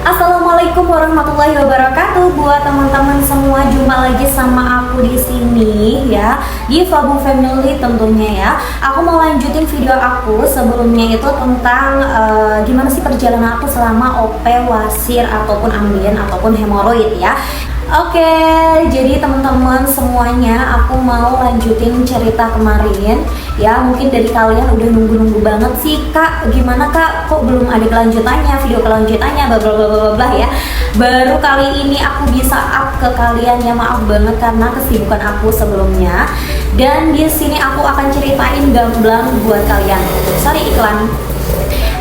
Assalamualaikum warahmatullahi wabarakatuh. Buat teman-teman semua, jumpa lagi sama aku di sini ya, di Fabu Family tentunya ya. Aku mau lanjutin video aku sebelumnya itu tentang gimana sih perjalanan aku selama OP wasir ataupun ambien ataupun hemoroid ya. Oke, jadi teman-teman semuanya, aku mau lanjutin cerita kemarin ya. Mungkin dari kalian udah nunggu-nunggu banget sih, Kak, gimana Kak, kok belum ada kelanjutannya, video kelanjutannya, bla bla bla bla bla ya. Baru kali ini aku bisa up ke kalian ya, maaf banget karena kesibukan aku sebelumnya. Dan di sini aku akan ceritain gamblang buat kalian. Sorry iklan.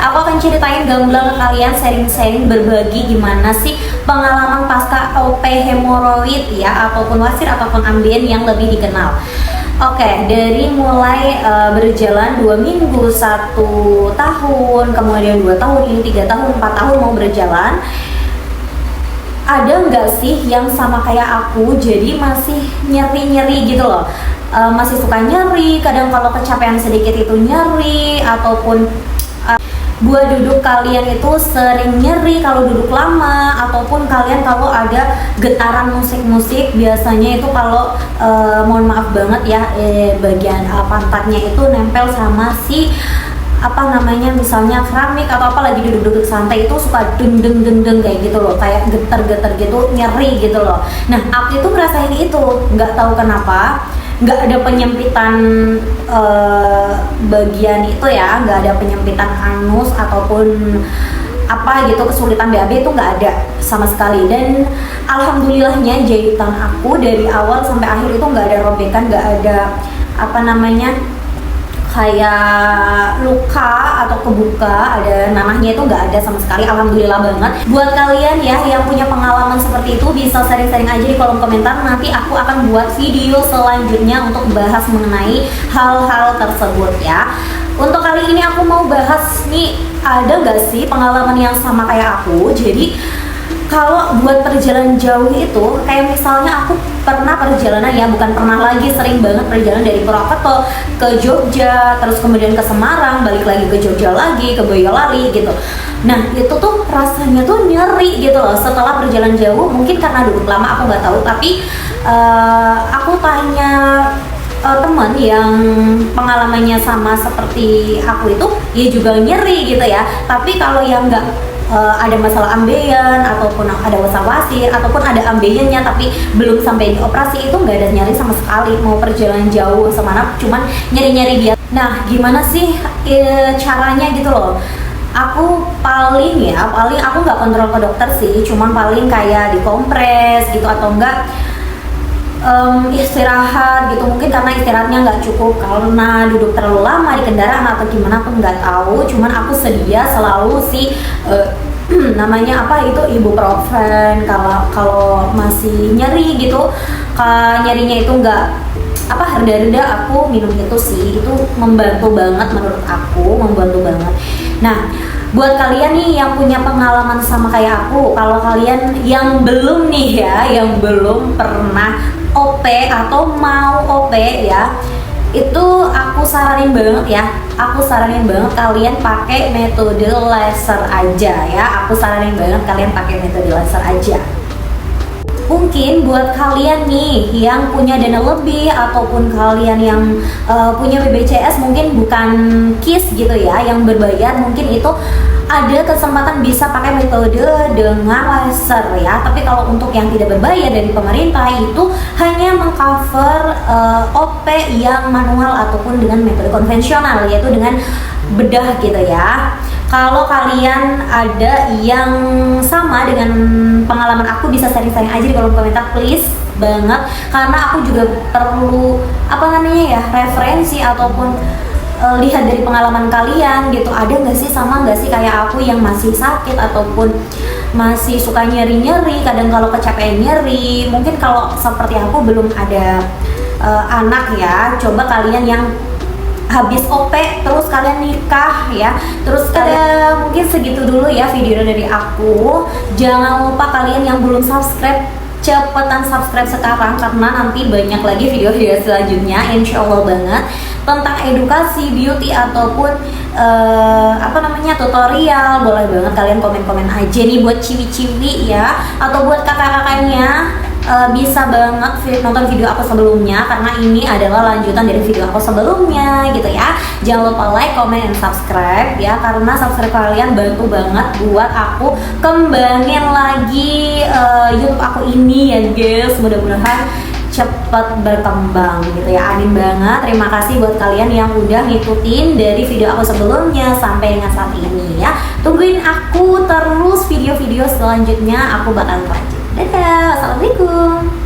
Aku akan ceritain gamblang ke kalian, sharing-sharing, berbagi gimana sih pengalaman pasca OP hemoroid ya, ataupun wasir ataupun ambien yang lebih dikenal. Oke, dari mulai berjalan 2 minggu, 1 tahun, kemudian 2 tahun, ini 3 tahun, 4 tahun mau berjalan. Ada nggak sih yang sama kayak aku, jadi masih nyeri-nyeri gitu loh, masih suka nyeri, kadang kalau kecapean sedikit itu nyeri, ataupun buat duduk kalian itu sering nyeri kalau duduk lama, ataupun kalian kalau ada getaran musik-musik, biasanya itu kalau mohon maaf banget ya, bagian pantatnya itu nempel sama si apa namanya, misalnya keramik atau apa, lagi duduk-duduk santai itu suka deng kayak gitu loh, kayak getar-getar gitu, nyeri gitu loh. Nah, aku itu ngerasain itu, nggak tahu kenapa. Nggak ada penyempitan bagian itu ya, nggak ada penyempitan anus ataupun apa gitu, kesulitan BAB itu nggak ada sama sekali. Dan alhamdulillahnya jahitan aku dari awal sampai akhir itu nggak ada robekan, nggak ada apa namanya, kayak luka atau kebuka, ada nanahnya, itu nggak ada sama sekali, alhamdulillah banget. Buat kalian ya yang punya pengalaman seperti itu, bisa sharing-sharing aja di kolom komentar, nanti aku akan buat video selanjutnya untuk bahas mengenai hal-hal tersebut ya. Untuk kali ini aku mau bahas nih, ada nggak sih pengalaman yang sama kayak aku. Jadi kalau buat perjalanan jauh itu, kayak misalnya aku pernah perjalanan ya, bukan pernah lagi, sering banget perjalanan dari Purwokerto ke Jogja, terus kemudian ke Semarang, balik lagi ke Jogja lagi, ke Boyolali gitu. Nah itu tuh rasanya tuh nyeri gitu loh setelah perjalanan jauh, mungkin karena duduk lama aku nggak tahu, tapi aku tanya teman yang pengalamannya sama seperti aku itu, ya juga nyeri gitu ya. Tapi kalau yang nggak ada masalah ambeien ataupun ada masalah wasir ataupun ada ambeiennya tapi belum sampai dioperasi, itu nggak ada nyeri sama sekali. Mau perjalanan jauh semana cuman nyeri-nyeri dia. Nah gimana sih caranya gitu loh. Aku paling aku nggak kontrol ke dokter sih, cuman paling kayak dikompres gitu, atau enggak istirahat gitu, mungkin karena istirahatnya nggak cukup karena duduk terlalu lama di kendaraan atau gimana, aku nggak tahu. Cuman aku sedia selalu sih namanya apa itu, ibuprofen kalau masih nyeri gitu, nyerinya itu nggak apa reda-reda, aku minum itu sih, itu membantu banget, menurut aku membantu banget. Nah buat kalian nih yang punya pengalaman sama kayak aku, kalau kalian yang belum nih ya, yang belum pernah OP atau mau OP ya, itu aku saranin banget ya, aku saranin banget kalian pakai metode laser aja ya, aku saranin banget kalian pakai metode laser aja. Mungkin buat kalian nih yang punya dana lebih, ataupun kalian yang punya BPJS, mungkin bukan KIS gitu ya, yang berbayar, mungkin itu ada kesempatan bisa pakai metode dengan laser ya. Tapi kalau untuk yang tidak berbayar dari pemerintah, itu hanya mengcover OP yang manual ataupun dengan metode konvensional, yaitu dengan bedah gitu ya. Kalau kalian ada yang sama dengan pengalaman aku, bisa sharing-sharing aja di kolom komentar please banget, karena aku juga perlu apa namanya ya, referensi ataupun lihat dari pengalaman kalian gitu. Ada nggak sih, sama nggak sih kayak aku yang masih sakit ataupun masih suka nyeri-nyeri, kadang kalau kecapean nyeri. Mungkin kalau seperti aku belum ada anak ya, coba kalian yang habis OP terus kalian nikah ya, terus ada mungkin segitu dulu ya video dari aku. Jangan lupa kalian yang belum subscribe, cepetan subscribe sekarang, karena nanti banyak lagi video-video selanjutnya, insya Allah banget. tentang edukasi beauty ataupun tutorial, boleh banget kalian komen-komen aja nih buat ciwi-ciwi ya, atau buat kakak-kakaknya. Bisa banget nonton video aku sebelumnya karena ini adalah lanjutan dari video aku sebelumnya gitu ya. Jangan lupa like, comment, and subscribe ya, karena subscribe kalian bantu banget buat aku kembangin lagi YouTube aku ini ya guys. Mudah-mudahan cepat berkembang gitu ya, amin banget. Terima kasih buat kalian yang udah ngikutin dari video aku sebelumnya sampai dengan saat ini ya. Tungguin aku terus video-video selanjutnya, aku bakal lanjut. Dadah, assalamualaikum.